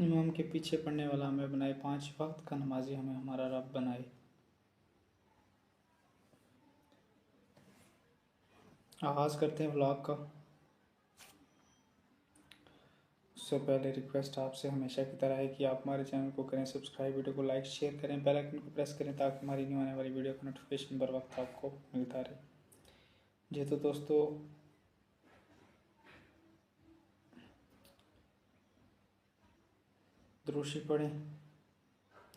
इमाम के पीछे पढ़ने वाला हमें बनाए, 5 वक्त का नमाजी हमें हमारा रब बनाए। आगाज़ करते हैं व्लॉग का। उससे पहले रिक्वेस्ट आपसे हमेशा की तरह है कि आप हमारे चैनल को करें सब्सक्राइब, वीडियो को लाइक शेयर करें, बेल आइकन को प्रेस करें ताकि हमारी न्यू आने वाली वीडियो का नोटिफिकेशन बर वक्त आपको मिलता रहे। जी तो दोस्तों, दुरूशी पढ़ें।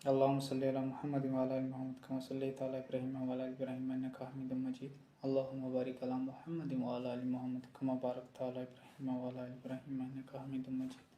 अल्लाहुम्मा सल्ली अला मुहम्मद व अला आलि मुहम्मद कमा सल्लैता अला इब्राहीम व अला आलि इब्राहीम इन्नका हमीदुम मजीद। अल्लाहुम्मा बारिक अला मुहम्मद व अला आलि मुहम्मद कमा बारकता अला इब्राहीम व अला आलि इब्राहीम इन्नका हमीदुम मजीद।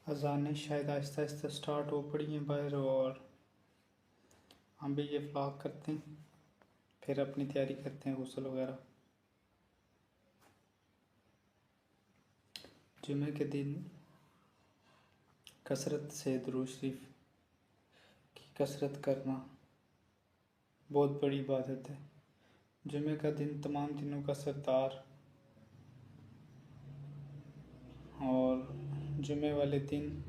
अज़ानें शायद आहिस्ता आहिस्ता स्टार्ट हो पड़ी हैं बाहर, और हम भी ये व्लॉग करते हैं, फिर अपनी तैयारी करते हैं गुस्ल वगैरह। जुमे के दिन कसरत से दुरूद शरीफ की कसरत करना बहुत बड़ी इबादत है। जुमे का दिन तमाम दिनों का सरदार, और जुमे वाले दिन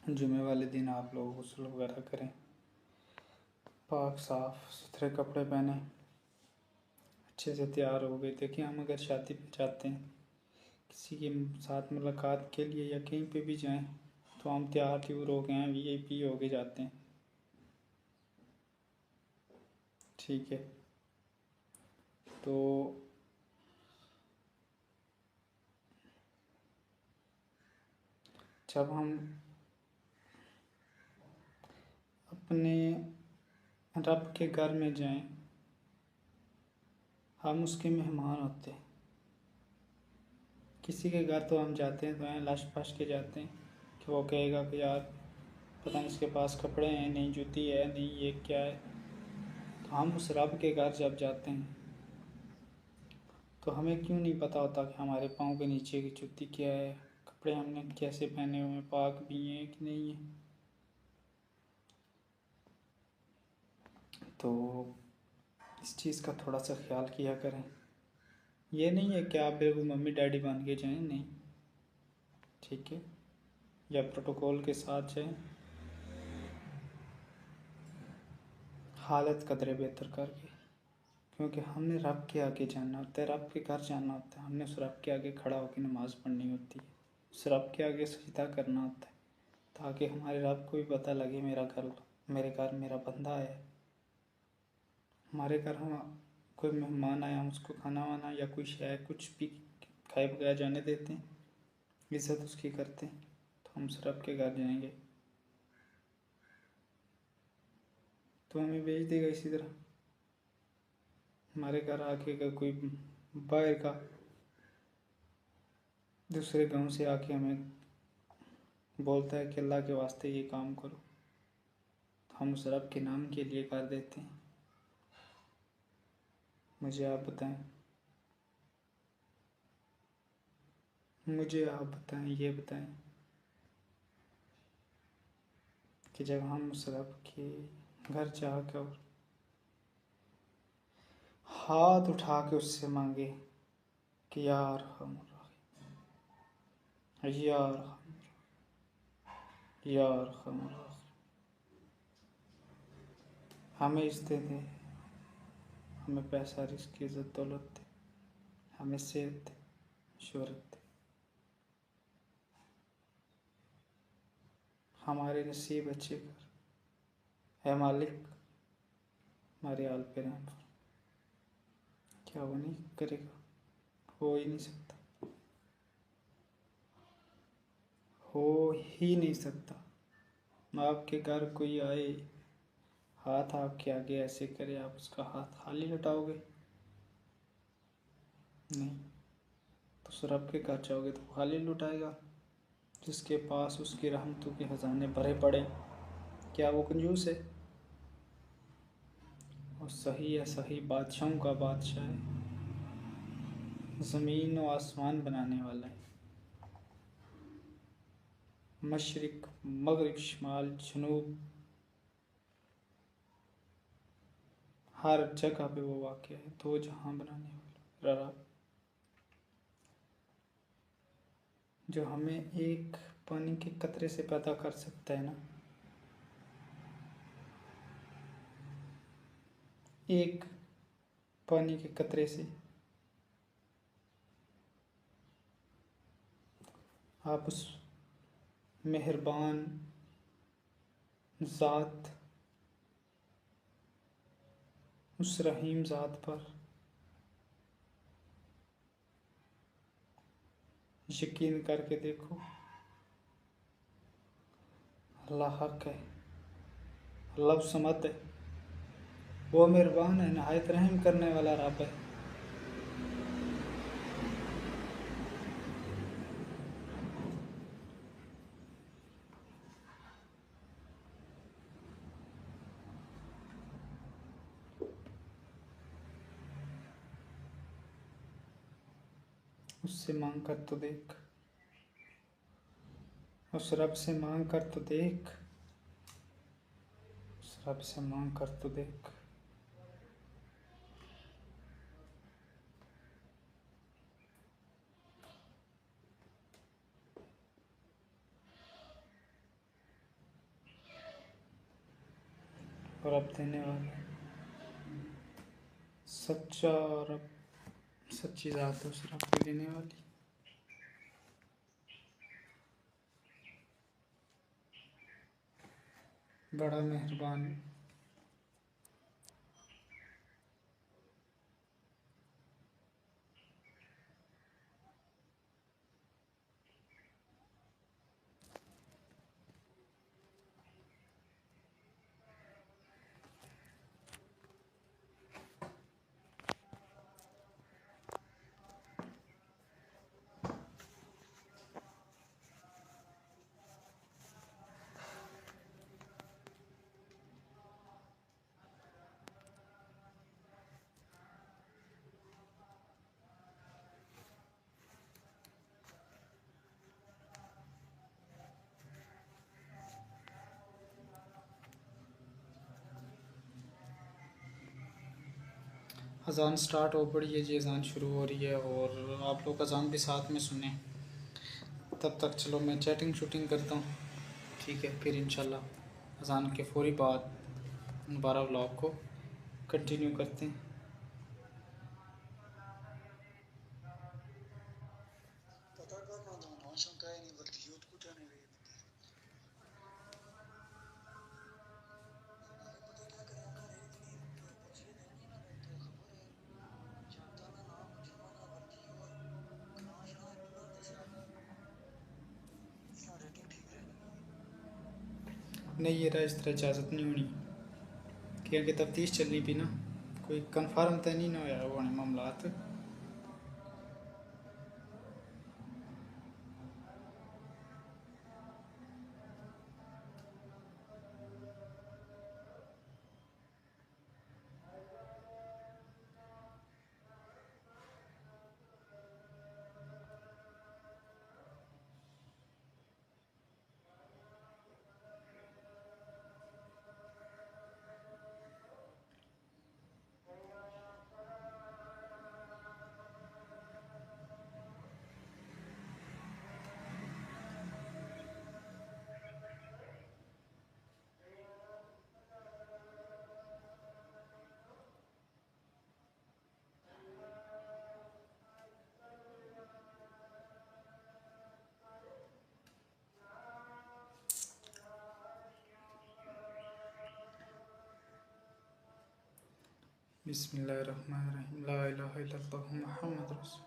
जुमे वाले दिन आप लोग गुस्ल वगैरह करें, पाक साफ़ सुथरे कपड़े पहने, अच्छे से तैयार हो गए। देखिए, हम अगर शादी पे जाते हैं, किसी के साथ मुलाकात के लिए या कहीं पे भी जाएं, तो हम तैयार त्यूर हो गए हैं, वीआईपी हो के जाते हैं, ठीक है। तो जब हम अपने रब के घर में जाएं, हम उसके मेहमान होते हैं। किसी के घर तो हम जाते हैं तो हैं लश फश के जाते हैं कि वो कहेगा कि यार पता नहीं इसके पास कपड़े हैं नहीं, जूती है नहीं, ये क्या है। तो हम उस रब के घर जब जाते हैं तो हमें क्यों नहीं पता होता कि हमारे पाँव के नीचे की जूती क्या है, कपड़े हमने कैसे पहने हुए हैं, पाक भी हैं कि नहीं है। तो इस चीज़ का थोड़ा सा ख्याल किया करें। ये नहीं है कि आप बिल्कुल मम्मी डैडी बन के जाएं, नहीं, ठीक है, या प्रोटोकॉल के साथ जाएं, हालत कदरे बेहतर करके, क्योंकि हमने रब के आगे जाना होता है, रब के घर जाना होता है। हमने उस रब के आगे खड़ा होकर नमाज़ पढ़नी होती है, उस रब के आगे सजदा करना होता है, ताकि हमारे रब को भी पता लगे मेरे घर मेरा बंदा है। हमारे घर हम कोई मेहमान आया, हम उसको खाना वाना या कोई शय कुछ भी खाए बगैर जाने देते हैं, इज़्ज़त उसकी करते हैं। तो हम उस रब के घर जाएंगे तो हमें भेज देगा। इसी तरह हमारे घर आके अगर कोई बाहर का दूसरे गांव से आके हमें बोलता है कि अल्लाह के वास्ते ये काम करो, तो हम उस रब के नाम के लिए कर देते हैं। मुझे आप बताएं, ये बताएं कि जब हम उस रब के घर जाकर हाथ उठा के उससे मांगे कि यार हम यार हमें इज्जत दे, हमें पैसा रिस्क इज्जत दौलत दे, हमें सेहत दे, शोहरत दे। हमारे नसीब अच्छे कर, है मालिक हमारे हाल पे रहम फरमा। क्या वो नहीं करेगा? हो ही नहीं सकता, हो ही नहीं सकता। आपके घर कोई आए, हाथ आपके आगे ऐसे करे, आप उसका हाथ खाली लौटाओगे? नहीं। तो उस रब के घर जाओगे तो खाली लुटाएगा? जिसके पास उसकी रहमतों के खजाने भरे पड़े, क्या वो कंजूस है? और सही है, सही बादशाहों का बादशाह है, ज़मीन और आसमान बनाने वाला है। मशरिक मगरिब शुमाल जनूब, हर जगह पे वो वाक़ है, दो जहां बनाने वाला रब, जो हमें एक पानी के कतरे से पैदा कर सकता है ना। एक पानी के कतरे से आप उस मेहरबान ज़ात, उस रहीम ज़ात पर यकीन करके देखो। अल्लाह हक है, अल्लाह समद है, वो मेहरबान है, नहायत रहम करने वाला रब है। उससे मांग कर तो देख, उस रब से मांग कर तो देख, उस रब से मांग कर तो देख। और अब देने वाला है, सच्चा रब, सच्ची ज़ात है उस रब को देने वाली। बड़ा मेहरबान। अज़ान स्टार्ट हो पड़ी है जी, अज़ान शुरू हो रही है, और आप लोग अज़ान भी साथ में सुने। तब तक चलो मैं चैटिंग शूटिंग करता हूँ, ठीक है? फिर इंशाल्लाह अज़ान के फ़ौरी बाद दोबारा व्लॉग को कंटिन्यू करते हैं। नहीं, ये रहा इस तरह इजाज़त नहीं होनी, क्योंकि तफ्तीश चलनी भी ना, कोई कन्फर्म तो नहीं ना होया वो मामलात। बिस्मिल्लाहिर्रहमानिर्रहीम ला इलाहा इल्लल्लाह मुहम्मद रसूल।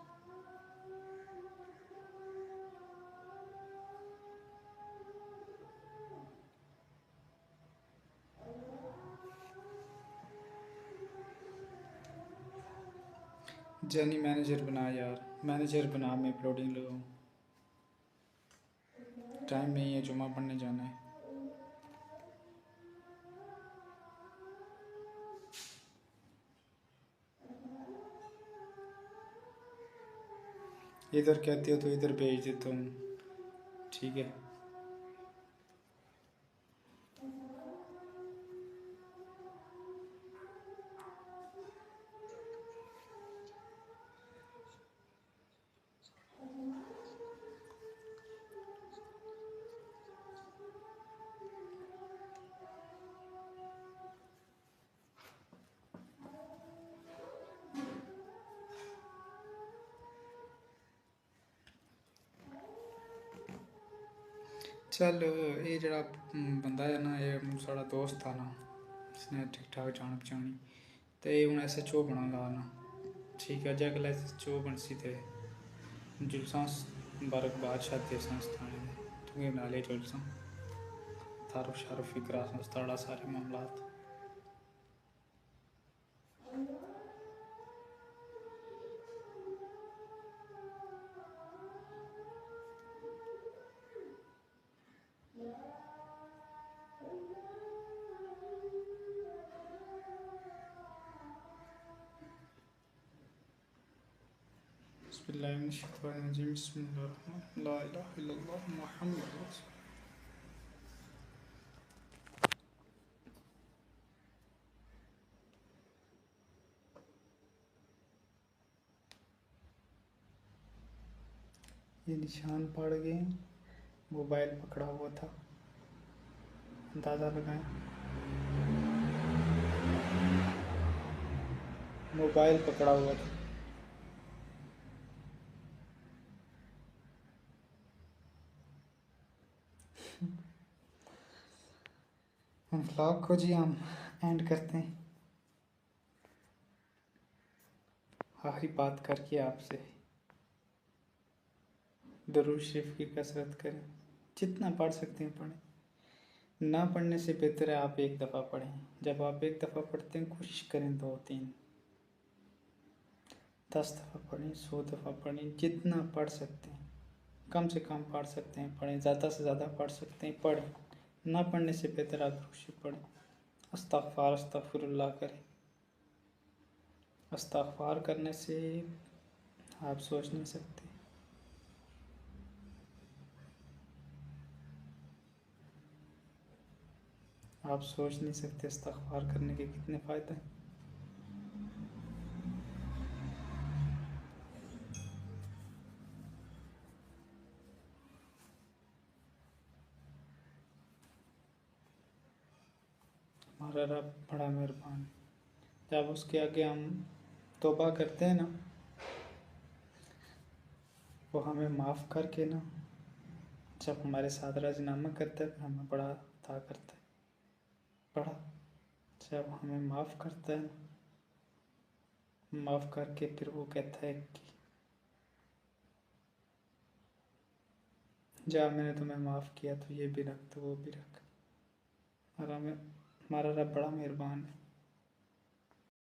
जैनी मैनेजर बना यार, मैनेजर बना, मैं अपलोडिंग लगाऊँ। टाइम नहीं है, जुमा पढ़ने जाना है। इधर कहते हो तो इधर भेज देता हूँ, ठीक है। चल ये जरा बंदा है ना, ये साढ़ा दोस्त था ना, इसने ठीक ठाक जान पछानी, तो ये हूँ SHO बनागा ना, ठीक है। जगल SHO बनसी थे जुलसा बारक शादी संस्थान तुम्हें बना ले जुलसा तारुफ शारुफ फिक्रा संस्थाड़ा सारे मामलात। बिस्मिल्लाहिर्रहमानिर्रहीम बिस्मिल्लाहिर्रहमानिर्रहीम ला इलाहा इल्लल्लाह मुहम्मद रसूल। ये निशान पड़ गए, मोबाइल पकड़ा हुआ था, अंदाज़ा लगाएं। मोबाइल पकड़ा हुआ था। व्लॉग को जी हम एंड करते हैं। आखिरी बात करके आपसे, दरूद शरीफ की कसरत करें, जितना पढ़ सकते हैं पढ़ें। ना पढ़ने से बेहतर है आप एक दफ़ा पढ़ें। जब आप एक दफ़ा पढ़ते हैं कोशिश करें 2 3 10 दफ़ा पढ़ें, 100 दफ़ा पढ़ें, जितना पढ़ सकते हैं। कम से कम पढ़ सकते हैं पढ़ें, ज़्यादा से ज़्यादा पढ़ सकते हैं पढ़ें। ना पढ़ने से बेहतर आप दरूद शरीफ पढ़ें। अस्तग़फ़ार अस्तग़फ़िरुल्लाह करें। इस्तग़फ़ार करने से आप सोच नहीं सकते, आप सोच नहीं सकते इस्तग़फ़ार करने के कितने फ़ायदे हैं। हमारा रब बड़ा मेहरबान है। जब उसके आगे हम तौबा करते हैं ना, वो हमें माफ़ करके ना, जब हमारे साथ राज़ीनामा करता है, फिर हमें बड़ा अता करता है। बड़ा जब हमें माफ़ करता है ना, माफ़ करके फिर वो कहता है कि जा मैंने तुम्हें माफ़ किया, तो ये भी रख, तो वो भी रख। और हमें हमारा रब बड़ा मेहरबान है।